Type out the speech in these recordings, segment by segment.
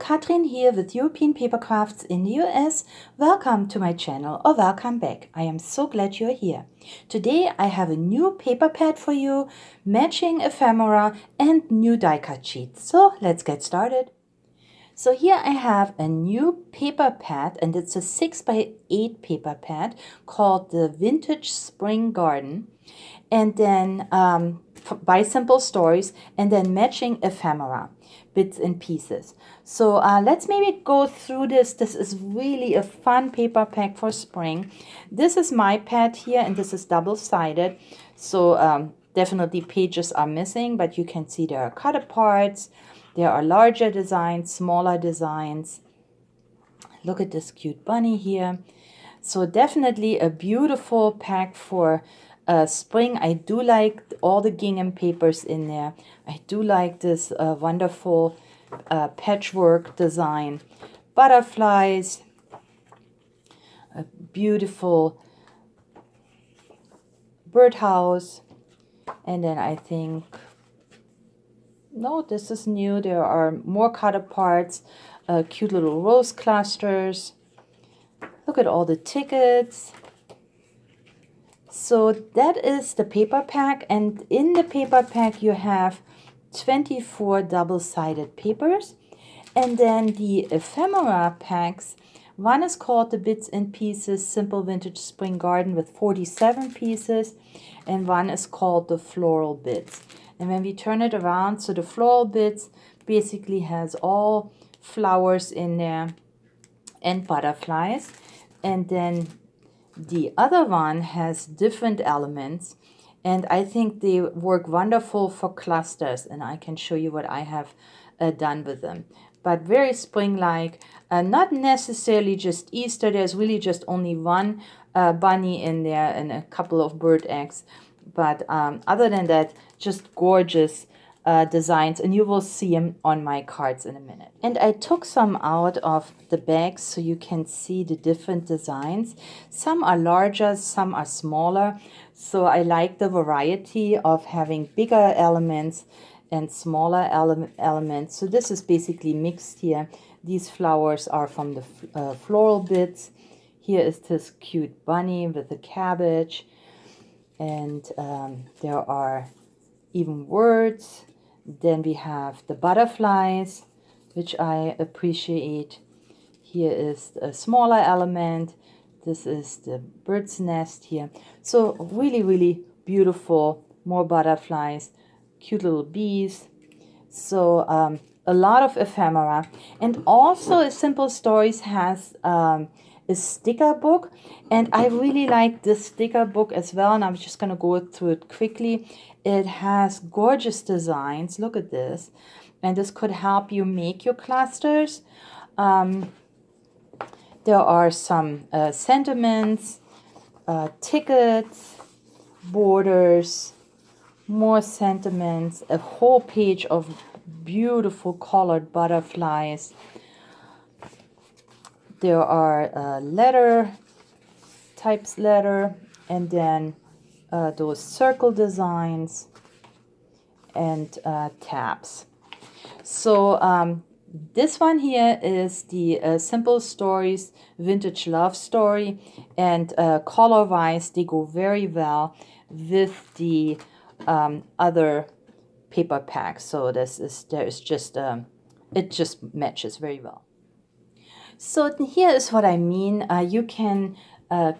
Katrin here with European Paper Crafts in the US. Welcome to my channel or welcome back. I am so glad you're here. Today I have a new paper pad for you, matching ephemera and new die cut sheets. So let's get started. So here I have a new paper pad, and it's a 6x8 paper pad called the Vintage Spring Garden. And then by Simple Stories, and then matching ephemera, bits and pieces. So let's maybe go through this. This is really a fun paper pack for spring. This is my pad here, and this is double-sided. So definitely pages are missing, but you can see there are cut aparts. There are larger designs, smaller designs. Look at this cute bunny here. So definitely a beautiful pack for spring. I do like all the gingham papers in there. I do like this wonderful patchwork design. Butterflies, a beautiful birdhouse, and then I think, no, this is new. There are more cut aparts, cute little rose clusters. Look at all the tickets. So that is the paper pack, and in the paper pack you have 24 double-sided papers. And then the ephemera packs, one is called the Bits and Pieces Simple Vintage Spring Garden with 47 pieces, and one is called the Floral Bits. And when we turn it around, so the Floral Bits basically has all flowers in there and butterflies, and then the other one has different elements, and I think they work wonderful for clusters, and I can show you what I have done with them. But very spring-like, not necessarily just Easter. There's really just only one bunny in there and a couple of bird eggs. But other than that, just gorgeous designs, and you will see them on my cards in a minute. And I took some out of the bags so you can see the different designs. Some are larger, some are smaller. So I like the variety of having bigger elements and smaller elements. So this is basically mixed here. These flowers are from the Floral Bits. Here is this cute bunny with a cabbage. And there are even words. Then we have the butterflies, which I appreciate. Here is a smaller element. This is the bird's nest here. So really, really beautiful. More butterflies, cute little bees. So a lot of ephemera. And also Simple Stories has a sticker book, and I really like this sticker book as well, and I'm just going to go through it quickly. It has gorgeous designs. Look at this, and this could help you make your clusters. There are some sentiments, tickets, borders, more sentiments, a whole page of beautiful colored butterflies. There are letter types, and then those circle designs and tabs. So this one here is the Simple Stories Vintage Love Story, and color-wise they go very well with the other paper packs. So it just matches very well. So here is what I mean. You can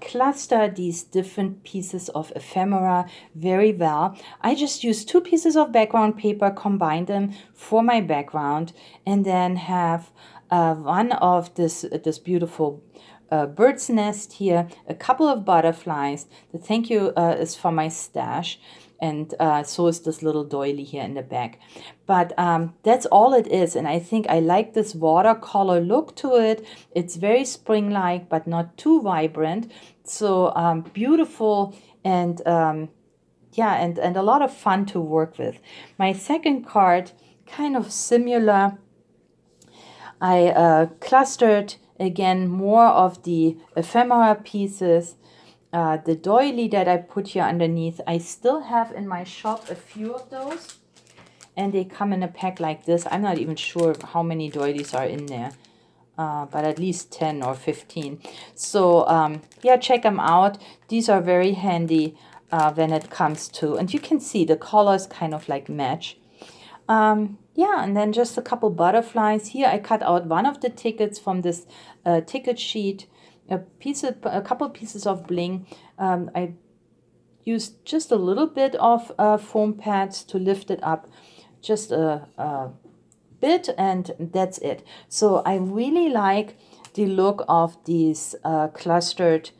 cluster these different pieces of ephemera very well. I just use 2 pieces of background paper, combine them for my background, and then have one of this beautiful bird's nest here, a couple of butterflies. The thank you is for my stash, and so is this little doily here in the back. But that's all it is, and I think I like this watercolor look to it. It's very spring-like, but not too vibrant. So beautiful, and yeah, and a lot of fun to work with. My second card, kind of similar. I clustered again more of the ephemera pieces. The doily that I put here underneath, I still have in my shop a few of those. and they come in a pack like this. I'm not even sure how many doilies are in there, but at least 10 or 15. So yeah, check them out. These are very handy when it comes to, and you can see the colors kind of like match. Yeah, and then just a couple butterflies. Here I cut out one of the tickets from this ticket sheet, a couple pieces of bling. I used just a little bit of foam pads to lift it up, just a bit, and that's it. So I really like the look of these clustered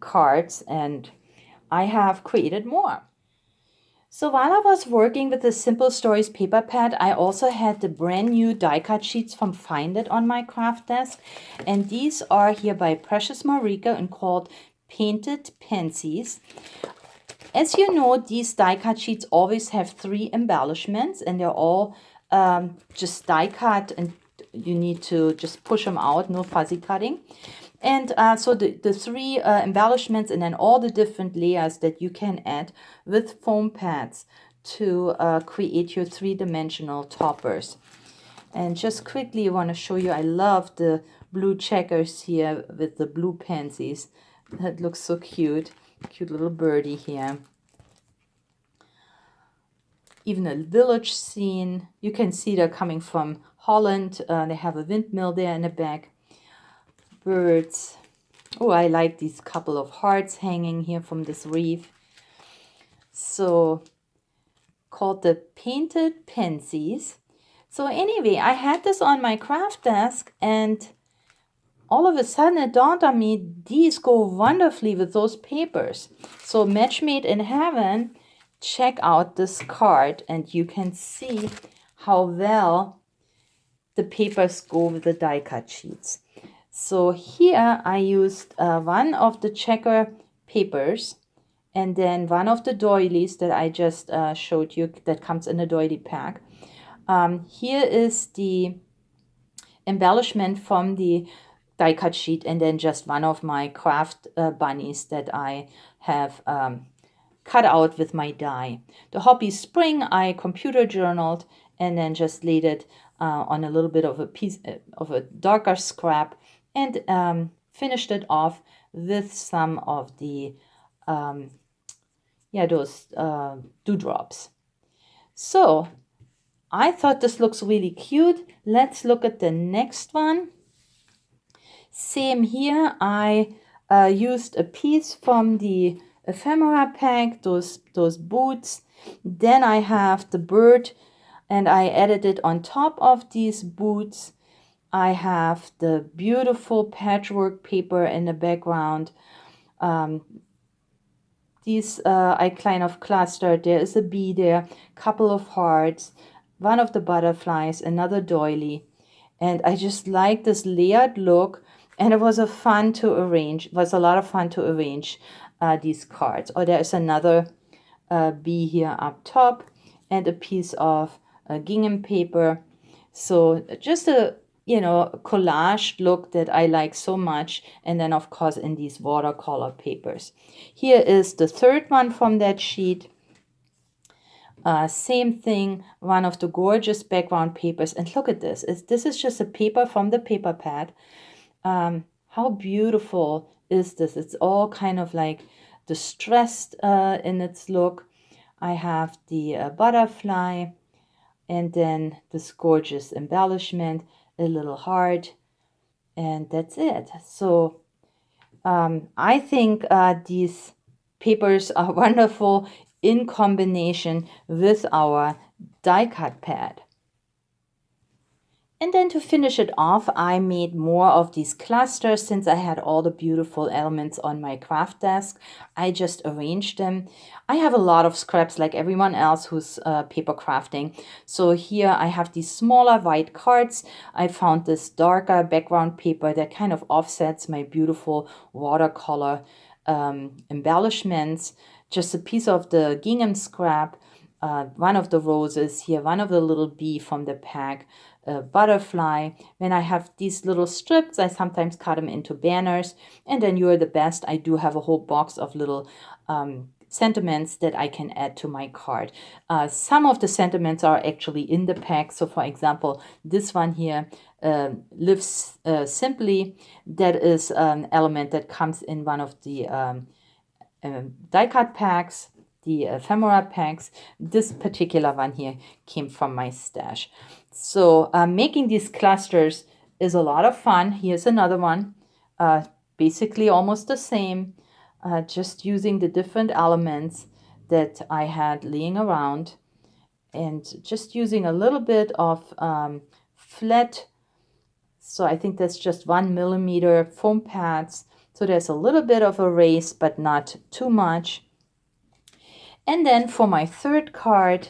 cards, and I have created more. So while I was working with the Simple Stories paper pad, I also had the brand new die cut sheets from Find It on my craft desk. And these are here by Precious Marika and called Painted Pansies. As you know, these die cut sheets always have 3 embellishments, and they're all just die cut, and you need to just push them out, no fuzzy cutting. And so the 3 embellishments, and then all the different layers that you can add with foam pads to create your 3-dimensional toppers. And just quickly I want to show you, I love the blue checkers here with the blue pansies. That looks so cute. Cute little birdie here. Even a village scene. You can see they're coming from Holland. They have a windmill there in the back. Birds. Oh, I like these couple of hearts hanging here from this reef. So, called the Painted Pansies. So anyway, I had this on my craft desk, and all of a sudden it dawned on me, these go wonderfully with those papers. So Match Made in Heaven, check out this card, and you can see how well the papers go with the die cut sheets. So here I used one of the checker papers, and then one of the doilies that I just showed you that comes in a doily pack. Here is the embellishment from the die cut sheet, and then just one of my craft bunnies that I have cut out with my die. The Hoppy Spring I computer journaled, and then just laid it on a little bit of a piece of a darker scrap, and finished it off with some of the those dewdrops. So I thought this looks really cute. Let's look at the next one. Same here. I used a piece from the ephemera pack, those boots. Then I have the bird, and I added it on top of these boots. I have the beautiful patchwork paper in the background. These I kind of clustered. There is a bee there, couple of hearts, one of the butterflies, another doily. And I just like this layered look, and it was a lot of fun to arrange these cards. Oh, there's another bee here up top, and a piece of gingham paper. So just a collage look that I like so much. And then of course in these watercolor papers. Here is the third one from that sheet. Same thing, one of the gorgeous background papers. And look at this. This is just a paper from the paper pad. How beautiful is this? It's all kind of like distressed in its look. I have the butterfly, and then this gorgeous embellishment, a little heart, and that's it. So I think these papers are wonderful in combination with our die cut pad. And then to finish it off, I made more of these clusters. Since I had all the beautiful elements on my craft desk, I just arranged them. I have a lot of scraps like everyone else who's paper crafting. So here I have these smaller white cards. I found this darker background paper that kind of offsets my beautiful watercolor embellishments. Just a piece of the gingham scrap, one of the roses here, one of the little bee from the pack, butterfly. When I have these little strips, I sometimes cut them into banners. And then You're the Best, I do have a whole box of little sentiments that I can add to my card. Some of the sentiments are actually in the pack. So for example, this one here, lives simply, that is an element that comes in one of the die cut packs, the ephemera packs. This particular one here came from my stash. So making these clusters is a lot of fun. Here's another one, basically almost the same, just using the different elements that I had laying around and just using a little bit of flat, so I think that's just 1 millimeter foam pads. So there's a little bit of a race, but not too much. And then for my third card,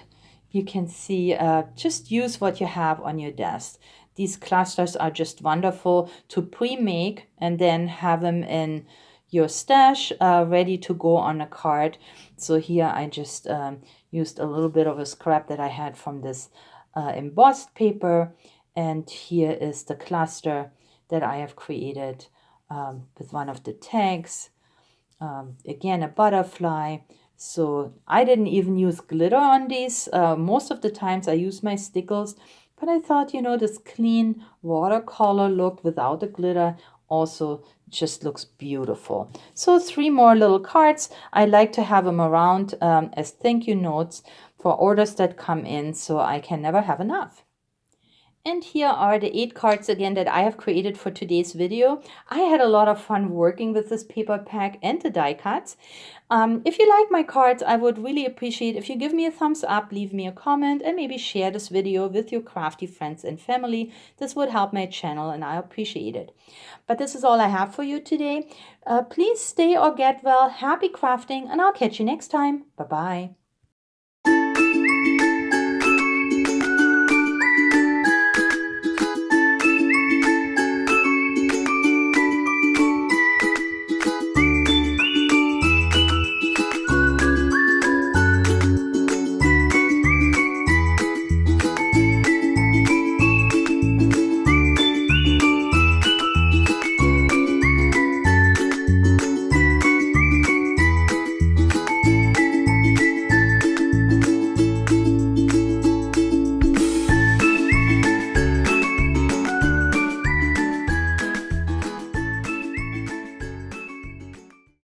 you can see, just use what you have on your desk. These clusters are just wonderful to pre-make and then have them in your stash, ready to go on a card. So here I just used a little bit of a scrap that I had from this embossed paper. And here is the cluster that I have created with one of the tags. Again, a butterfly. So I didn't even use glitter on these. Most of the times I use my stickles, but I thought, this clean watercolor look without the glitter also just looks beautiful. So 3 more little cards. I like to have them around as thank you notes for orders that come in, so I can never have enough. And here are the 8 cards again that I have created for today's video. I had a lot of fun working with this paper pack and the die cuts. If you like my cards, I would really appreciate if you give me a thumbs up, leave me a comment, and maybe share this video with your crafty friends and family. This would help my channel and I appreciate it. But this is all I have for you today. Please stay or get well, happy crafting, and I'll catch you next time. Bye-bye.